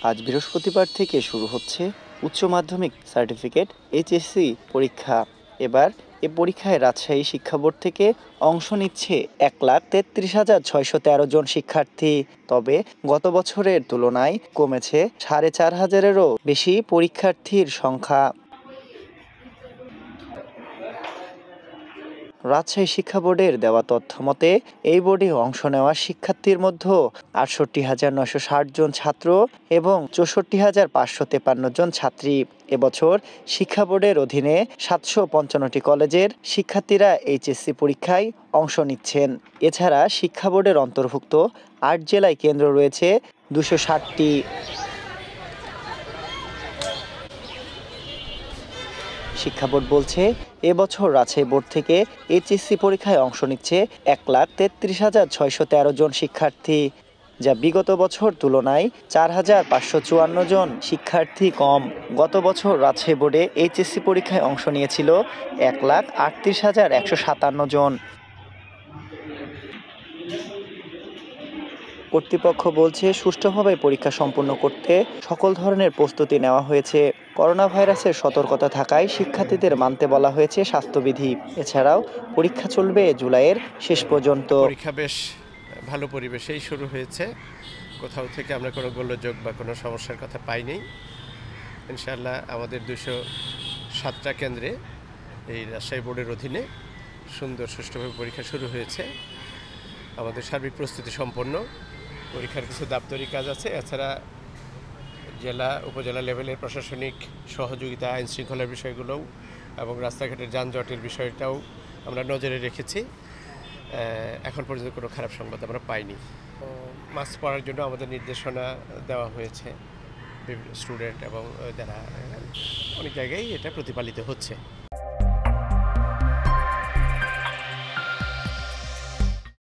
আজ বৃহস্পতিবার থেকে শুরু হচ্ছে উচ্চ মাধ্যমিক সার্টিফিকেট এইচএসসি পরীক্ষা। এবার এ পরীক্ষায় রাজশাহী শিক্ষা বোর্ড থেকে অংশ নিচ্ছে 1,33,613 জন শিক্ষার্থী। তবে গত বছরের তুলনায় কমেছে 4,500-এরও বেশি পরীক্ষার্থীর সংখ্যা। রাজশাহী শিক্ষা বোর্ডের দেওয়া তথ্য মতে এই বোর্ডে অংশ নেওয়া শিক্ষার্থীর মধ্যে 68,960 জন ছাত্র এবং 64,553 জন ছাত্রী। এবছর শিক্ষা বোর্ডের অধীনে 755টি কলেজের শিক্ষার্থীরা এইচএসসি পরীক্ষায় অংশ নিচ্ছেন। এছাড়া শিক্ষা বোর্ডের অন্তর্ভুক্ত 8 জেলায় কেন্দ্র রয়েছে 260টি। শিক্ষা বোর্ড বলছে, এবছর রাজশাহী বোর্ড থেকে এইচএসসি পরীক্ষায় অংশ নিচ্ছে 1,33,613 জন শিক্ষার্থী, যা বিগত বছর তুলনায় 4,554 জন শিক্ষার্থী কম। গত বছর রাজশাহী বোর্ডে এইচএসসি পরীক্ষায় অংশ নিয়েছিল 1,38,157 জন। কর্তৃপক্ষ বলছে, সুষ্ঠুভাবে পরীক্ষা সম্পন্ন করতে সকল ধরনের প্রস্তুতি নেওয়া হয়েছে। করোনা ভাইরাসের সতর্কতা থাকায় শিক্ষার্থীদের মানতে বলা হয়েছে স্বাস্থ্যবিধি। এছাড়াও পরীক্ষা চলবে জুলাইয়ের শেষ পর্যন্ত। পরীক্ষা বেশ ভালো পরিবেশেই শুরু হয়েছে, কোথাও থেকে আমরা কোনো গোলযোগ বা কোনো সমস্যার কথা পাইনি। ইনশাআল্লাহ আমাদের 207টা কেন্দ্রে এই রাজশাহী বোর্ডের অধীনে সুন্দর সুষ্ঠুভাবে পরীক্ষা শুরু হয়েছে। আমাদের সার্বিক প্রস্তুতি সম্পন্ন। পরীক্ষার কিছু দাপ্তরিক কাজ আছে, এছাড়া জেলা উপজেলা লেভেলের প্রশাসনিক সহযোগিতা, আইন শৃঙ্খলার বিষয়গুলোও এবং রাস্তাঘাটের যানজটের বিষয়টাও আমরা নজরে রেখেছি। এখন পর্যন্ত কোনো খারাপ সংবাদ আমরা পাইনি। মাস্ক পরার জন্য আমাদের নির্দেশনা দেওয়া হয়েছে স্টুডেন্ট এবং যারা অনেক জায়গায় এটা প্রতিপালিত হচ্ছে।